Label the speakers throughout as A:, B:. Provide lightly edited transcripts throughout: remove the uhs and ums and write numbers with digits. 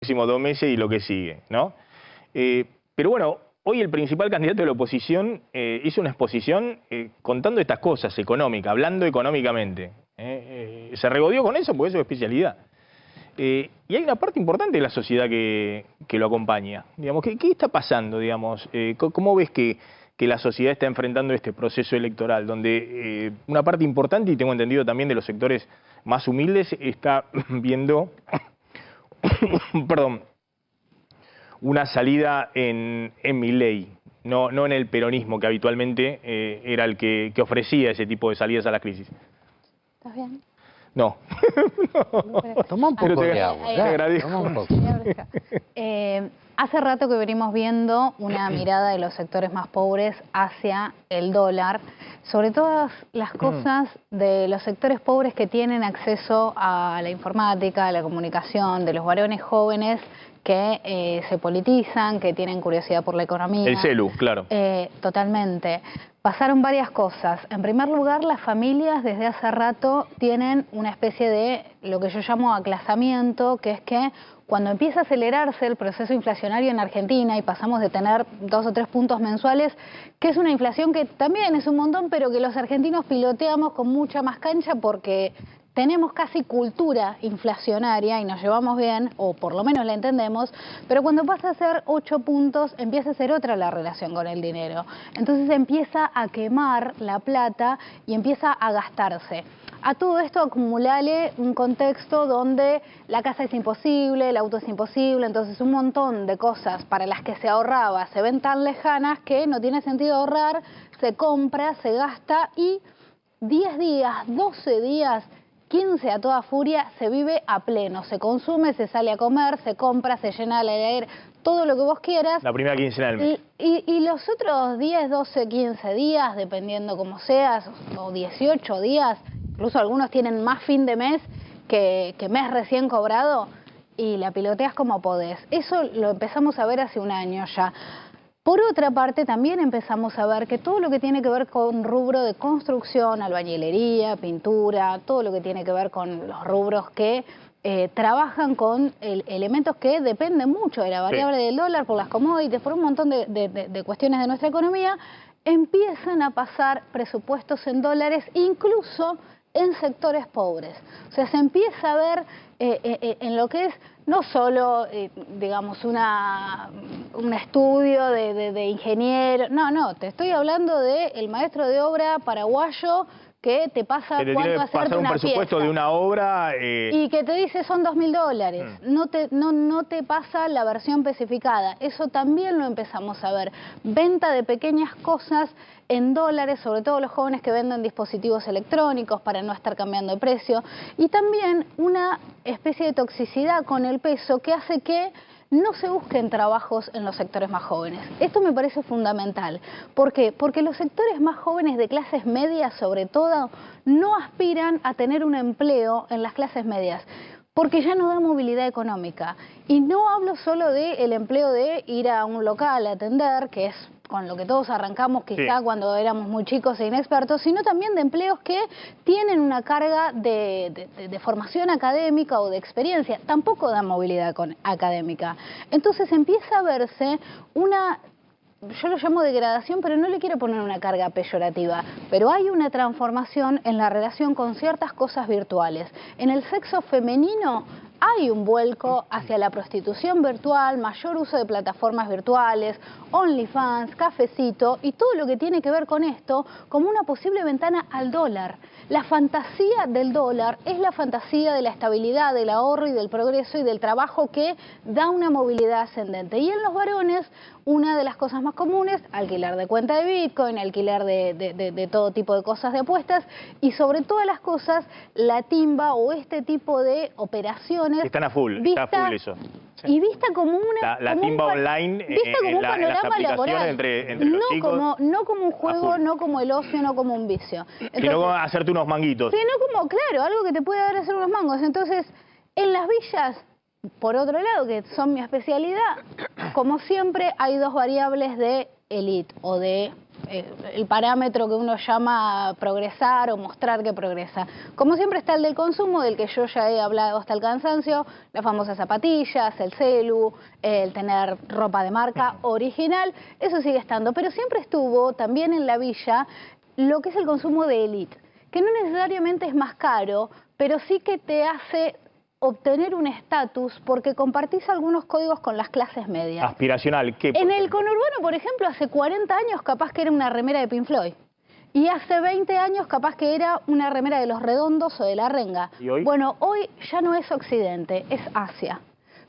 A: próximos 2 meses y lo que sigue, ¿no? Pero bueno, hoy el principal candidato de la oposición hizo una exposición contando estas cosas económicas, hablando económicamente. Se regodeó con eso porque es su especialidad. Y hay una parte importante de la sociedad que lo acompaña. Digamos, ¿qué está pasando? Digamos? ¿Cómo ves que la sociedad está enfrentando este proceso electoral? Donde una parte importante, y tengo entendido también de los sectores más humildes, está viendo perdón, una salida en Milei, no en el peronismo, que habitualmente era el que ofrecía ese tipo de salidas a la crisis.
B: ¿Estás bien?
A: No.
B: No.
C: Toma un poco de agua.
A: Te agradezco.
C: Toma un poco.
B: Hace rato que venimos viendo una mirada de los sectores más pobres hacia el dólar, sobre todas las cosas de los sectores pobres que tienen acceso a la informática, a la comunicación, de los varones jóvenes que se politizan, que tienen curiosidad por la economía.
A: El celu, claro.
B: Totalmente. Pasaron varias cosas. En primer lugar, las familias desde hace rato tienen una especie de lo que yo llamo aclasamiento, que es que cuando empieza a acelerarse el proceso inflacionario en Argentina y pasamos de tener 2 o 3 puntos mensuales, que es una inflación que también es un montón, pero que los argentinos piloteamos con mucha más cancha porque tenemos casi cultura inflacionaria y nos llevamos bien, o por lo menos la entendemos, pero cuando pasa a ser 8 puntos empieza a ser otra la relación con el dinero. Entonces empieza a quemar la plata y empieza a gastarse. A todo esto acumulale un contexto donde la casa es imposible, el auto es imposible, entonces un montón de cosas para las que se ahorraba se ven tan lejanas que no tiene sentido ahorrar, se compra, se gasta y 10 días, 12 días, 15 a toda furia, se vive a pleno, se consume, se sale a comer, se compra, se llena la heladera, todo lo que vos quieras.
A: La primera quincena del mes.
B: Y los otros 10, 12, 15 días, dependiendo cómo seas, o 18 días, incluso algunos tienen más fin de mes que mes recién cobrado, y la piloteas como podés. Eso lo empezamos a ver hace un año ya. Por otra parte, también empezamos a ver que todo lo que tiene que ver con rubro de construcción, albañilería, pintura, todo lo que tiene que ver con los rubros que trabajan con elementos que dependen mucho de la variable del dólar, por las commodities, por un montón de cuestiones de nuestra economía, empiezan a pasar presupuestos en dólares, incluso en sectores pobres. O sea, se empieza a ver en lo que es no solo, digamos, un estudio de ingeniero, no, te estoy hablando del maestro de obra paraguayo que te pasa cuánto hacerte una
A: un presupuesto
B: pieza.
A: de una obra
B: Y que te dice son $2.000. No te pasa la versión especificada. Eso también lo empezamos a ver. Venta de pequeñas cosas en dólares, sobre todo los jóvenes que venden dispositivos electrónicos para no estar cambiando de precio. Y también una especie de toxicidad con el peso que hace que no se busquen trabajos en los sectores más jóvenes. Esto me parece fundamental. ¿Por qué? Porque los sectores más jóvenes de clases medias, sobre todo, no aspiran a tener un empleo en las clases medias, porque ya no da movilidad económica. Y no hablo solo del empleo de ir a un local a atender, que es con lo que todos arrancamos quizá cuando éramos muy chicos e inexpertos, sino también de empleos que tienen una carga de formación académica o de experiencia. Tampoco da movilidad académica. Entonces empieza a verse una, yo lo llamo degradación, pero no le quiero poner una carga peyorativa, pero hay una transformación en la relación con ciertas cosas virtuales. En el sexo femenino hay un vuelco hacia la prostitución virtual, mayor uso de plataformas virtuales, OnlyFans, Cafecito y todo lo que tiene que ver con esto como una posible ventana al dólar. La fantasía del dólar es la fantasía de la estabilidad, del ahorro y del progreso y del trabajo que da una movilidad ascendente. Y en los varones, una de las cosas más comunes, alquiler de cuenta de Bitcoin, alquiler de todo tipo de cosas de apuestas y sobre todas las cosas, la timba o este tipo de operaciones.
A: Están a full, está a full eso.
B: Y vista como una...
A: La timba online
B: en las
A: aplicaciones
B: laboral,
A: entre los chicos.
B: No como un juego, no como el ocio, no como un vicio. Entonces,
A: sino como hacerte unos manguitos.
B: Sino como, claro, algo que te puede dar hacer unos mangos. Entonces, en las villas, por otro lado, que son mi especialidad, como siempre hay dos variables de élite o de el parámetro que uno llama progresar o mostrar que progresa. Como siempre está el del consumo, del que yo ya he hablado hasta el cansancio, las famosas zapatillas, el celu, el tener ropa de marca original, eso sigue estando. Pero siempre estuvo también en la villa lo que es el consumo de élite, que no necesariamente es más caro, pero sí que te hace obtener un estatus porque compartís algunos códigos con las clases medias.
A: Aspiracional, ¿qué?
B: En el conurbano, por ejemplo, hace 40 años capaz que era una remera de Pink Floyd. Y hace 20 años capaz que era una remera de Los Redondos o de La Renga.
A: ¿Y hoy?
B: Bueno, hoy ya no es Occidente, es Asia.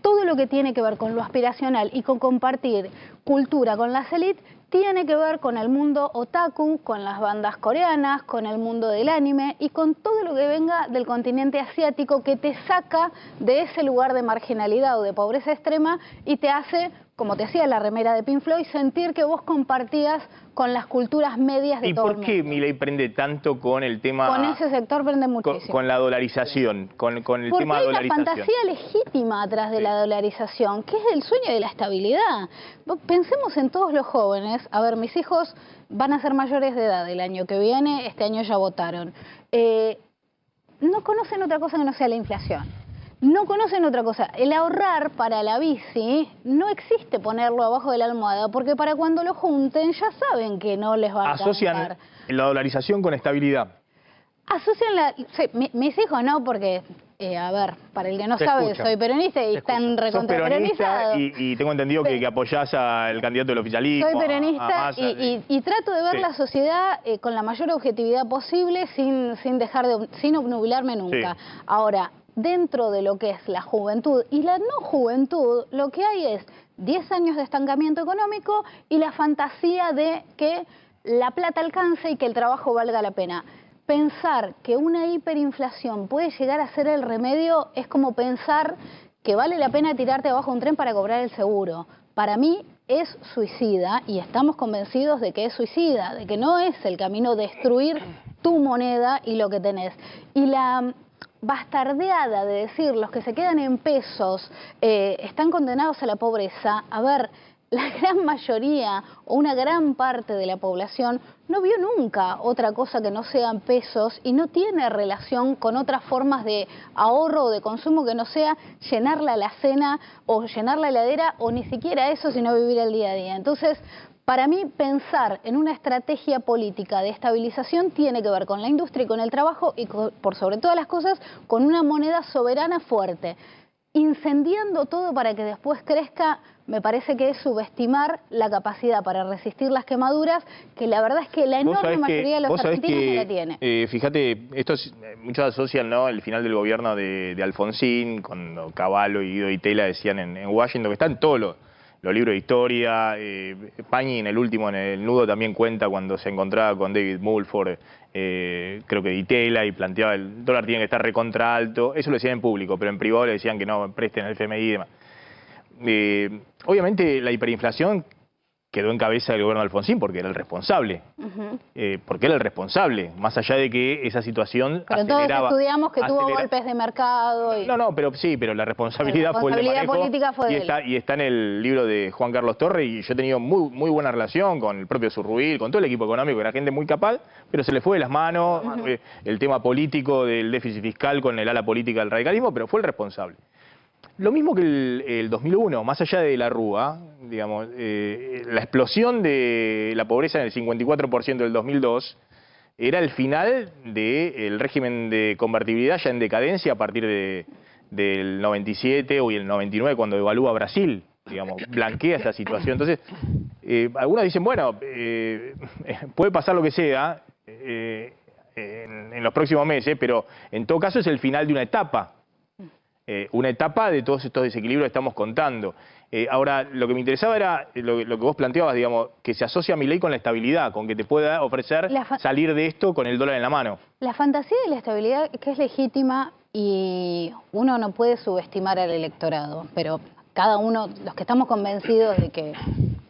B: Todo lo que tiene que ver con lo aspiracional y con compartir cultura con las élites tiene que ver con el mundo otaku, con las bandas coreanas, con el mundo del anime y con todo lo que venga del continente asiático que te saca de ese lugar de marginalidad o de pobreza extrema y te hace, como te hacía la remera de Pink Floyd, sentir que vos compartías con las culturas medias de todo el mundo.
A: ¿Y por qué Milei prende tanto con el tema?
B: Con ese sector prende muchísimo.
A: Con la dolarización, con el tema de dolarización.
B: Porque hay una fantasía legítima atrás de la dolarización, que es el sueño de la estabilidad. Pensemos en todos los jóvenes. A ver, mis hijos van a ser mayores de edad el año que viene, este año ya votaron. No conocen otra cosa que no sea la inflación. No conocen otra cosa. El ahorrar para la bici no existe ponerlo abajo de la almohada, porque para cuando lo junten ya saben que no les va a alcanzar.
A: Asocian la dolarización con estabilidad.
B: Asocian sí, mis hijos no, porque, a ver, para el que no sabe, soy peronista y están recontra peronizados.
A: Y tengo entendido que apoyás al candidato del oficialismo.
B: Soy peronista y trato de ver la sociedad con la mayor objetividad posible sin obnubilarme nunca. Sí. Ahora, dentro de lo que es la juventud y la no juventud, lo que hay es 10 años de estancamiento económico y la fantasía de que la plata alcance y que el trabajo valga la pena. Pensar que una hiperinflación puede llegar a ser el remedio es como pensar que vale la pena tirarte abajo un tren para cobrar el seguro. Para mí es suicida y estamos convencidos de que es suicida, de que no es el camino destruir tu moneda y lo que tenés. Y la bastardeada de decir los que se quedan en pesos están condenados a la pobreza. A ver, la gran mayoría o una gran parte de la población no vio nunca otra cosa que no sean pesos y no tiene relación con otras formas de ahorro o de consumo que no sea llenar la alacena o llenar la heladera o ni siquiera eso, sino vivir el día a día. Entonces, para mí, pensar en una estrategia política de estabilización tiene que ver con la industria y con el trabajo y, por sobre todas las cosas, con una moneda soberana fuerte. Incendiando todo para que después crezca, me parece que es subestimar la capacidad para resistir las quemaduras, que la verdad es que la enorme mayoría de los argentinos no la tiene.
A: Fíjate, muchos asocian, ¿no?, el final del gobierno de Alfonsín, cuando Cavallo y Guido Itela decían en Washington, que están todos los libros de historia. Pañi en el último, en el nudo, también cuenta cuando se encontraba con David Mulford, creo que de Itela, y planteaba el dólar tiene que estar recontra alto. Eso lo decían en público, pero en privado le decían que no presten al FMI y demás. Obviamente la hiperinflación quedó en cabeza del gobierno de Alfonsín porque era el responsable. Porque era el responsable, más allá de que esa situación
B: pero todos estudiamos que tuvo golpes de mercado. Y...
A: No, pero sí, pero la responsabilidad fue el de manejo,
B: política fue de él.
A: Y está en el libro de Juan Carlos Torres, y yo he tenido muy buena relación con el propio Zurrubil, con todo el equipo económico, era gente muy capaz, pero se le fue de las manos el tema político del déficit fiscal con el ala política del radicalismo, pero fue el responsable. Lo mismo que el 2001, más allá de la Rúa, digamos, la explosión de la pobreza en el 54% del 2002 era el final del régimen de convertibilidad ya en decadencia a partir del 97 o el 99, cuando devalúa Brasil, digamos, blanquea esa situación. Entonces, algunos dicen, bueno, puede pasar lo que sea en los próximos meses, pero en todo caso es el final de una etapa. Una etapa de todos estos desequilibrios que estamos contando. Ahora, lo que me interesaba era lo que vos planteabas, digamos, que se asocia a Milei con la estabilidad, con que te pueda ofrecer salir de esto con el dólar en la mano. La
B: fantasía de la estabilidad, que es legítima, y uno no puede subestimar al electorado, pero cada uno, los que estamos convencidos de que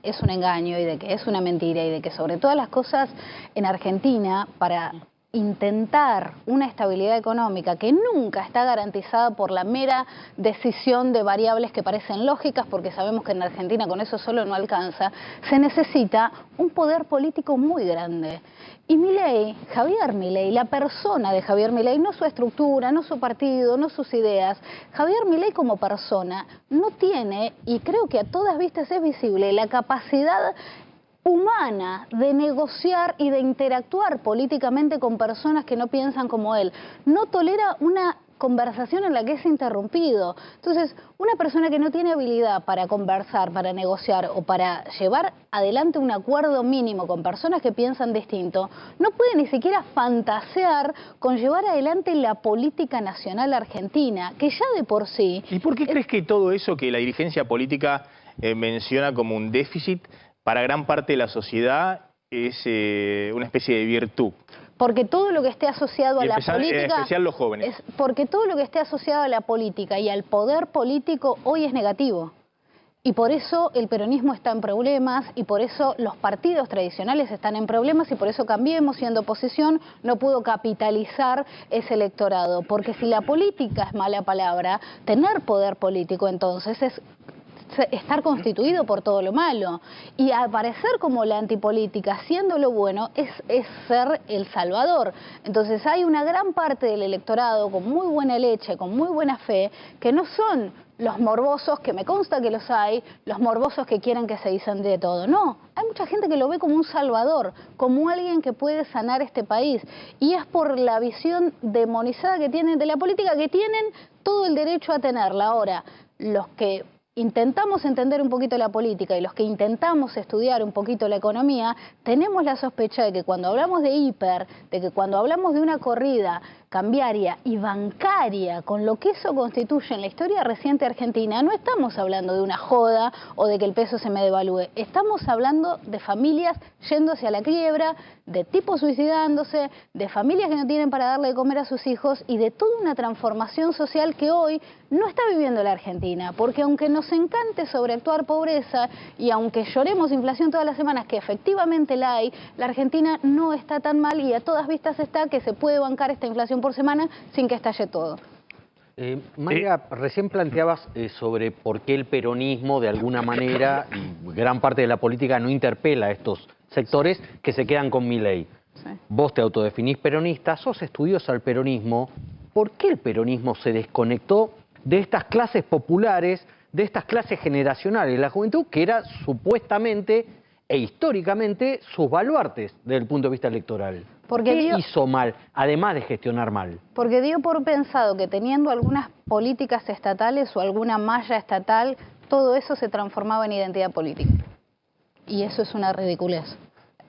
B: es un engaño y de que es una mentira y de que sobre todas las cosas en Argentina, para intentar una estabilidad económica que nunca está garantizada por la mera decisión de variables que parecen lógicas, porque sabemos que en Argentina con eso solo no alcanza, se necesita un poder político muy grande. Y Milei, Javier Milei, la persona de Javier Milei, no su estructura, no su partido, no sus ideas, Javier Milei como persona no tiene, y creo que a todas vistas es visible, la capacidad humana de negociar y de interactuar políticamente con personas que no piensan como él. No tolera una conversación en la que es interrumpido. Entonces, una persona que no tiene habilidad para conversar, para negociar o para llevar adelante un acuerdo mínimo con personas que piensan distinto, no puede ni siquiera fantasear con llevar adelante la política nacional argentina, que ya de por sí...
A: ¿Y por qué crees que todo eso que la dirigencia política menciona como un déficit, para gran parte de la sociedad es una especie de virtud?
B: Porque todo lo que esté asociado a la política...
A: En especial los jóvenes.
B: Porque todo lo que esté asociado a la política y al poder político hoy es negativo. Y por eso el peronismo está en problemas, y por eso los partidos tradicionales están en problemas, y por eso Cambiemos, siendo oposición, no pudo capitalizar ese electorado. Porque si la política es mala palabra, tener poder político entonces es estar constituido por todo lo malo, y aparecer como la antipolítica haciendo lo bueno es ser el salvador. Entonces hay una gran parte del electorado con muy buena leche, con muy buena fe, que no son los morbosos, que me consta que los hay, los morbosos que quieren que se dicen de todo. No, hay mucha gente que lo ve como un salvador, como alguien que puede sanar este país, y es por la visión demonizada que tienen de la política, que tienen todo el derecho a tenerla. Ahora, los que intentamos entender un poquito la política y los que intentamos estudiar un poquito la economía, tenemos la sospecha de que cuando hablamos de hiper, de que cuando hablamos de una corrida cambiaria y bancaria, con lo que eso constituye en la historia reciente argentina, no estamos hablando de una joda o de que el peso se me devalúe. Estamos hablando de familias yéndose a la quiebra, de tipos suicidándose, de familias que no tienen para darle de comer a sus hijos, y de toda una transformación social que hoy no está viviendo la Argentina. Porque aunque nos encante sobreactuar pobreza y aunque lloremos inflación todas las semanas, que efectivamente la hay, la Argentina no está tan mal, y a todas vistas está que se puede bancar esta inflación por semana sin que estalle todo.
C: Mayra, recién planteabas sobre por qué el peronismo, de alguna manera, y gran parte de la política no interpela a estos sectores que se quedan con Milei. Sí. Vos te autodefinís peronista, sos estudiosa del peronismo. ¿Por qué el peronismo se desconectó de estas clases populares, de estas clases generacionales, la juventud, que era supuestamente e históricamente sus baluartes desde el punto de vista electoral? ¿Qué hizo mal, además de gestionar mal?
B: Porque dio por pensado que teniendo algunas políticas estatales o alguna malla estatal, todo eso se transformaba en identidad política. Y eso es una ridiculez.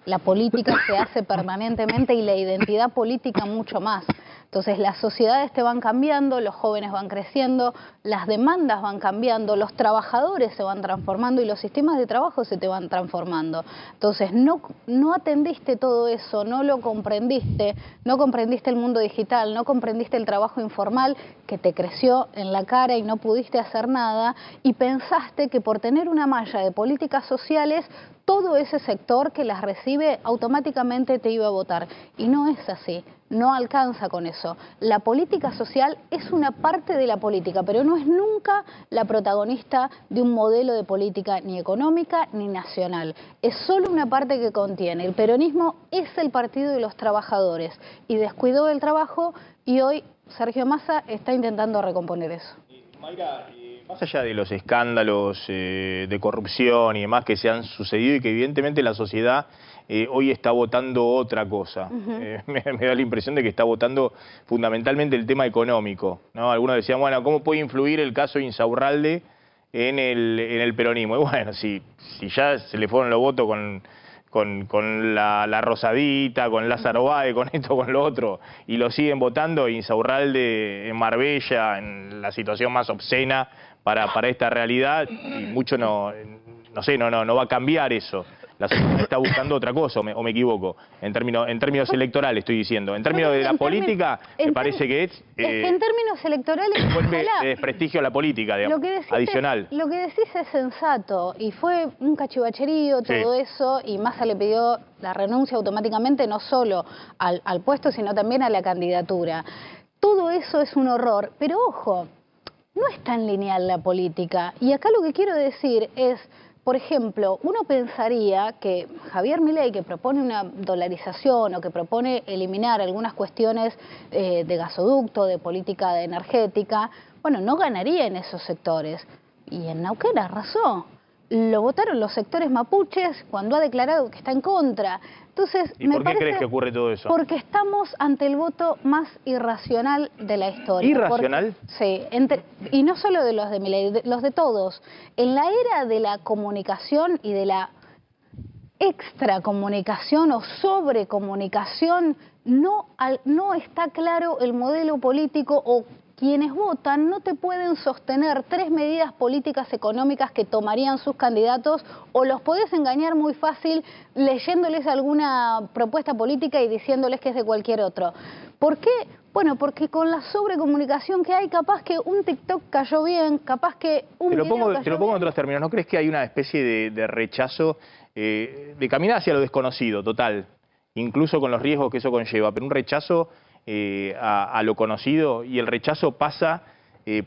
B: La política se hace permanentemente y la identidad política mucho más. Entonces las sociedades te van cambiando, los jóvenes van creciendo, las demandas van cambiando, los trabajadores se van transformando y los sistemas de trabajo se te van transformando. Entonces no atendiste todo eso, no lo comprendiste, no comprendiste el mundo digital, no comprendiste el trabajo informal que te creció en la cara y no pudiste hacer nada, y pensaste que por tener una malla de políticas sociales todo ese sector que las recibe automáticamente te iba a votar. Y no es así, no alcanza con eso. La política social es una parte de la política, pero no es nunca la protagonista de un modelo de política ni económica ni nacional. Es solo una parte que contiene. El peronismo es el partido de los trabajadores y descuidó el trabajo, y hoy Sergio Massa está intentando recomponer eso.
A: Mayra, más allá de los escándalos de corrupción y demás que se han sucedido y que evidentemente la sociedad hoy está votando otra cosa, me da la impresión de que está votando fundamentalmente el tema económico, ¿no? Algunos decían, bueno, ¿cómo puede influir el caso Insaurralde en el peronismo? Y bueno, si ya se le fueron los votos con la Rosadita, con Lázaro Báez, con esto, con lo otro, y lo siguen votando, Insaurralde en Marbella, en la situación más obscena para esta realidad, y mucho no va a cambiar eso. La sociedad está buscando otra cosa, o me equivoco, en términos electorales estoy diciendo. En términos de la política, me parece que es
B: que en términos electorales
A: vuelve de desprestigio a la política, digamos, adicional.
B: Lo que decís es sensato, y fue un cachivacherío todo eso, y Massa le pidió la renuncia automáticamente, no solo al puesto, sino también a la candidatura. Todo eso es un horror, pero ojo, no es tan lineal la política. Y acá lo que quiero decir es, por ejemplo, uno pensaría que Javier Milei, que propone una dolarización o que propone eliminar algunas cuestiones de gasoducto, de política energética, bueno, no ganaría en esos sectores. Y en Neuquén arrasó. Lo votaron los sectores mapuches cuando ha declarado que está en contra. Entonces,
A: ¿y por qué crees que ocurre todo eso?
B: Porque estamos ante el voto más irracional de la historia.
A: ¿Irracional?
B: Sí, y no solo de los de Milei, los de todos. En la era de la comunicación y de la extracomunicación o sobrecomunicación, no está claro el modelo político o quienes votan no te pueden sostener 3 medidas políticas económicas que tomarían sus candidatos o los podés engañar muy fácil leyéndoles alguna propuesta política y diciéndoles que es de cualquier otro. ¿Por qué? Bueno, porque con la sobrecomunicación que hay, capaz que un TikTok cayó bien, capaz que un video cayó bien.
A: Te lo pongo en otros términos. ¿No crees que hay una especie de rechazo, de caminar hacia lo desconocido, total? Incluso con los riesgos que eso conlleva, pero un rechazo a lo conocido, y el rechazo pasa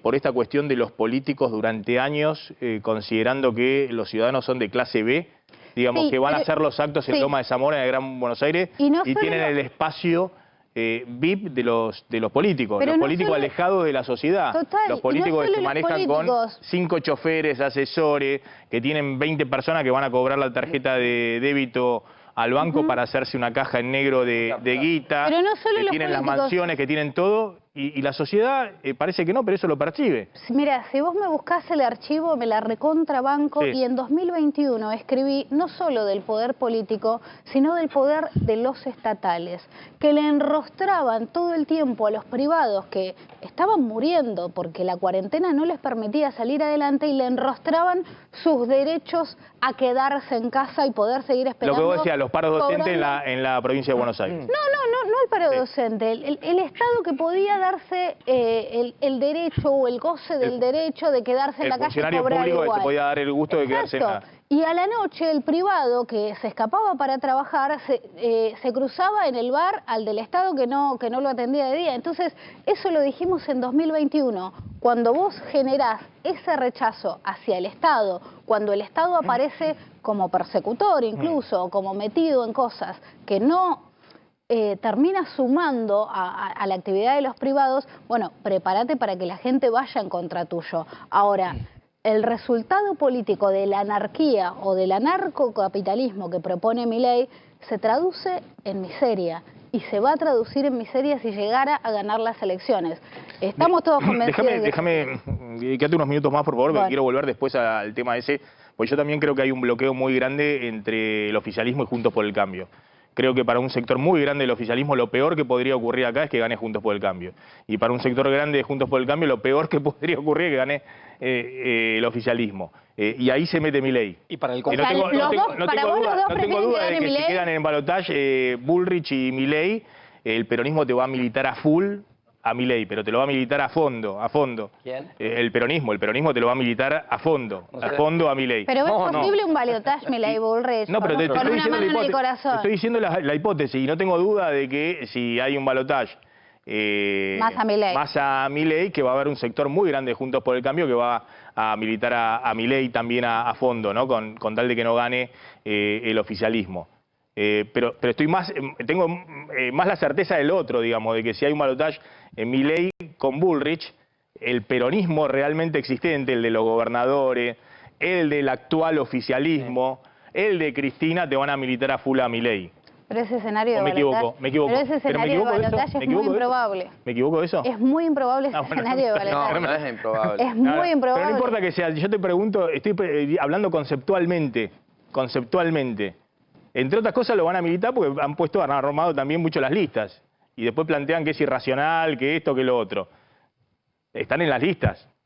A: por esta cuestión de los políticos durante años considerando que los ciudadanos son de clase B, digamos, que van a hacer los actos en Loma de Zamora, en el Gran Buenos Aires, y tienen el espacio VIP de los políticos, los políticos alejados de la sociedad, los políticos que se manejan con 5 choferes, asesores, que tienen 20 personas que van a cobrar la tarjeta de débito al banco para hacerse una caja en negro de guita,
B: pero no solo
A: que tienen las mansiones, que tienen todo, y la sociedad parece que no, pero eso lo percibe.
B: Mira, si vos me buscás el archivo, me la recontrabanco, y en 2021 escribí no solo del poder político, sino del poder de los estatales, que le enrostraban todo el tiempo a los privados que estaban muriendo porque la cuarentena no les permitía salir adelante, y le enrostraban sus derechos a quedarse en casa y poder seguir esperando.
A: Lo que vos decías, los paros docentes en la provincia de Buenos Aires.
B: No el paro docente, el Estado que podía darse el derecho o el goce del derecho de quedarse en la calle y cobrar igual. El funcionario público que se podía dar el gusto de quedarse en la... Y a la noche el privado que se escapaba para trabajar se cruzaba en el bar al del Estado que no lo atendía de día. Entonces, eso lo dijimos en 2021. Cuando vos generás ese rechazo hacia el Estado, cuando el Estado aparece como persecutor incluso, o como metido en cosas que no termina sumando a la actividad de los privados, bueno, prepárate para que la gente vaya en contra tuyo. Ahora, el resultado político de la anarquía o del anarcocapitalismo que propone Milei se traduce en miseria, y se va a traducir en miseria si llegara a ganar las elecciones. Estamos todos convencidos de que...
A: Déjame, quédate unos minutos más, por favor, porque quiero volver después al tema ese, porque yo también creo que hay un bloqueo muy grande entre el oficialismo y Juntos por el Cambio. Creo que para un sector muy grande del oficialismo lo peor que podría ocurrir acá es que gane Juntos por el Cambio. Y para un sector grande de Juntos por el Cambio lo peor que podría ocurrir es que gane el oficialismo. Y ahí se mete Milei.
C: Y para el
A: no tengo duda de que si quedan en balotaje Bullrich y Milei, el peronismo te va a militar a full a Milei, pero te lo va a militar a fondo.
C: ¿Quién?
A: El peronismo te lo va a militar a fondo a Milei.
B: Pero es posible un balotaje Milei-Bullrich
A: pero
B: con una mano en el corazón.
A: Te estoy diciendo la hipótesis, y no tengo duda de que si hay un balotaje
B: más
A: a Milei, que va a haber un sector muy grande de Juntos por el Cambio que va a militar a Milei también a fondo, ¿no? Con tal de que no gane el oficialismo. Pero tengo más la certeza del otro, digamos, de que si hay un balotaje en Milei con Bullrich, el peronismo realmente existente, el de los gobernadores, el del actual oficialismo, el de Cristina, te van a militar a full a Milei.
B: Pero ese escenario de balotaje...
A: Me equivoco.
B: Pero ese escenario de balotaje es muy improbable.
A: ¿Me equivoco de eso?
B: Es muy improbable ese escenario de balotaje.
C: No es improbable.
B: Es muy improbable.
A: Pero no importa que sea, yo te pregunto, estoy hablando conceptualmente. Entre otras cosas lo van a militar porque han armado también mucho las listas. Y después plantean que es irracional, que esto, que lo otro. Están en las listas.